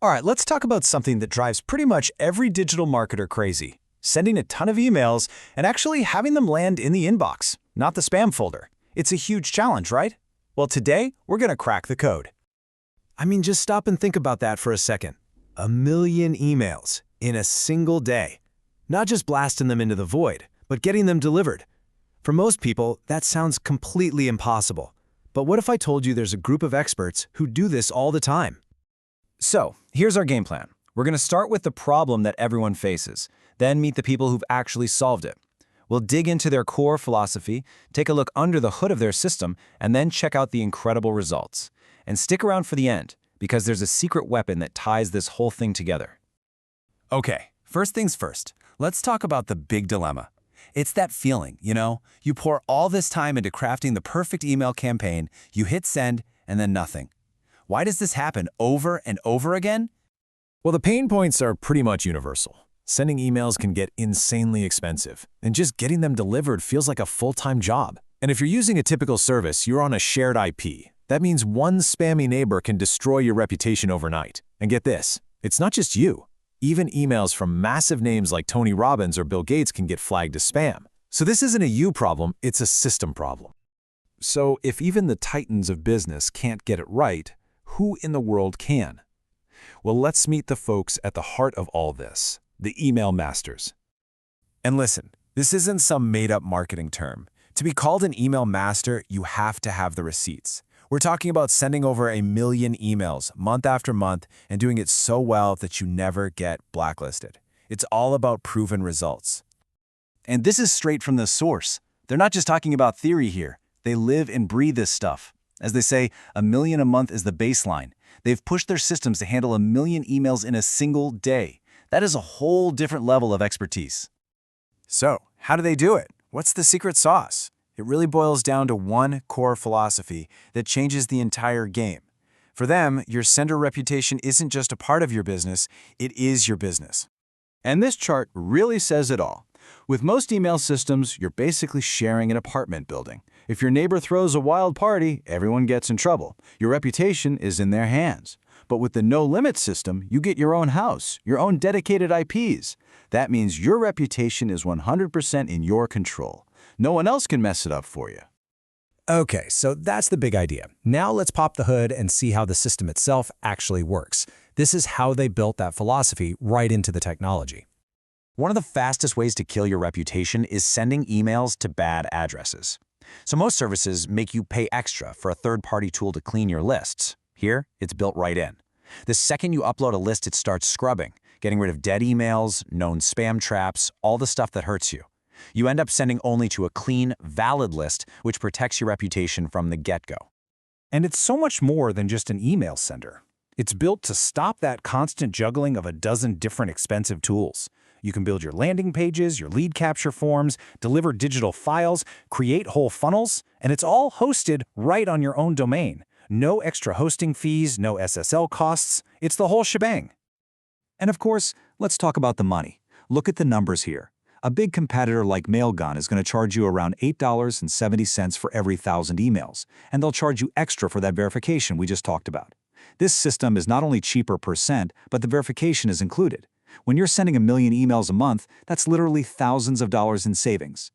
All right, let's talk about something that drives pretty much every digital marketer crazy. Sending a ton of emails and actually having them land in the inbox, not the spam folder. It's a huge challenge, right? Well, today, we're going to crack the code. I mean, just stop and think about that for a second. 1,000,000 emails in a single day. Not just blasting them into the void, but getting them delivered. For most people, that sounds completely impossible. But what if I told you there's a group of experts who do this all the time? So, here's our game plan. We're going to start with the problem that everyone faces, then meet the people who've actually solved it. We'll dig into their core philosophy, take a look under the hood of their system, and then check out the incredible results. And stick around for the end, because there's a secret weapon that ties this whole thing together. Okay, first things first, let's talk about the big dilemma. It's that feeling, you pour all this time into crafting the perfect email campaign, you hit send, and then nothing. Why does this happen over and over again? Well, the pain points are pretty much universal. Sending emails can get insanely expensive, and just getting them delivered feels like a full-time job. And if you're using a typical service, you're on a shared IP. That means one spammy neighbor can destroy your reputation overnight. And get this, it's not just you. Even emails from massive names like Tony Robbins or Bill Gates can get flagged as spam. So this isn't a you problem, it's a system problem. So if even the titans of business can't get it right, who in the world can? Well, let's meet the folks at the heart of all this, the email masters. And listen, this isn't some made-up marketing term. To be called an email master, you have to have the receipts. We're talking about sending over 1,000,000 emails month after month and doing it so well that you never get blacklisted. It's all about proven results. And this is straight from the source. They're not just talking about theory here. They live and breathe this stuff. As they say, 1,000,000 a month is the baseline. They've pushed their systems to handle 1,000,000 emails in a single day. That is a whole different level of expertise. So, how do they do it? What's the secret sauce? It really boils down to one core philosophy that changes the entire game. For them, your sender reputation isn't just a part of your business, it is your business. And this chart really says it all. With most email systems, you're basically sharing an apartment building. If your neighbor throws a wild party, everyone gets in trouble. Your reputation is in their hands. But with the no-limit system, you get your own house, your own dedicated IPs. That means your reputation is 100% in your control. No one else can mess it up for you. Okay, so that's the big idea. Now let's pop the hood and see how the system itself actually works. This is how they built that philosophy right into the technology. One of the fastest ways to kill your reputation is sending emails to bad addresses. So most services make you pay extra for a third-party tool to clean your lists. Here, it's built right in. The second you upload a list, it starts scrubbing, getting rid of dead emails, known spam traps, all the stuff that hurts you. You end up sending only to a clean, valid list, which protects your reputation from the get-go. And it's so much more than just an email sender. It's built to stop that constant juggling of a dozen different expensive tools. You can build your landing pages, your lead capture forms, deliver digital files, create whole funnels, and it's all hosted right on your own domain. No extra hosting fees, no SSL costs. It's the whole shebang. And of course, let's talk about the money. Look at the numbers here. A big competitor like Mailgun is going to charge you around $8.70 for every 1,000 emails, and they'll charge you extra for that verification we just talked about. This system is not only cheaper per cent, but the verification is included. When you're sending 1,000,000 emails a month, that's literally thousands of dollars in savings.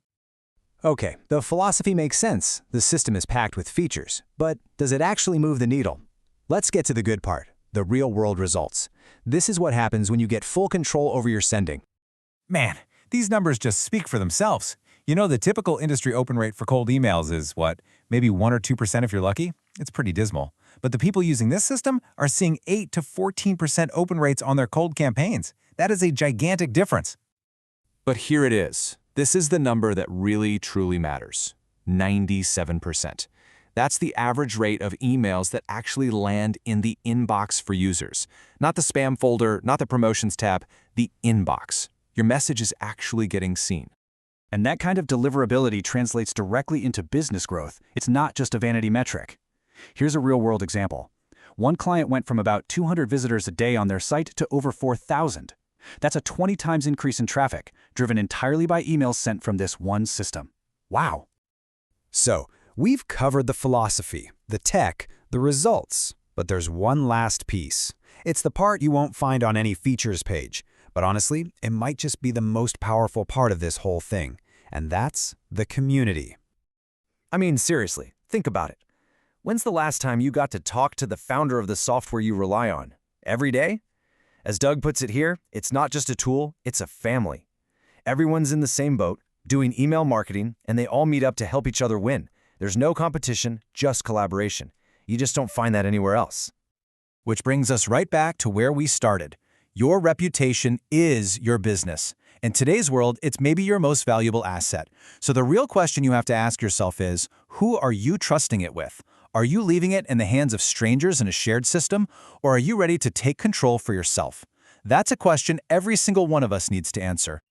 Okay, the philosophy makes sense. The system is packed with features, but does it actually move the needle? Let's get to the good part, the real-world results. This is what happens when you get full control over your sending. Man, these numbers just speak for themselves. The typical industry open rate for cold emails is, maybe 1 or 2% if you're lucky? It's pretty dismal. But the people using this system are seeing 8 to 14% open rates on their cold campaigns. That is a gigantic difference. But here it is. This is the number that really, truly matters. 97%. That's the average rate of emails that actually land in the inbox for users. Not the spam folder, not the promotions tab, the inbox. Your message is actually getting seen. And that kind of deliverability translates directly into business growth. It's not just a vanity metric. Here's a real-world example. One client went from about 200 visitors a day on their site to over 4,000. That's a 20 times increase in traffic, driven entirely by emails sent from this one system. Wow. So, we've covered the philosophy, the tech, the results. But there's one last piece. It's the part you won't find on any features page. But honestly, it might just be the most powerful part of this whole thing. And that's the community. I mean, seriously, think about it. When's the last time you got to talk to the founder of the software you rely on? Every day? As Doug puts it here, it's not just a tool, it's a family. Everyone's in the same boat, doing email marketing, and they all meet up to help each other win. There's no competition, just collaboration. You just don't find that anywhere else. Which brings us right back to where we started. Your reputation is your business. In today's world, it's maybe your most valuable asset. So the real question you have to ask yourself is, who are you trusting it with? Are you leaving it in the hands of strangers in a shared system, or are you ready to take control for yourself? That's a question every single one of us needs to answer.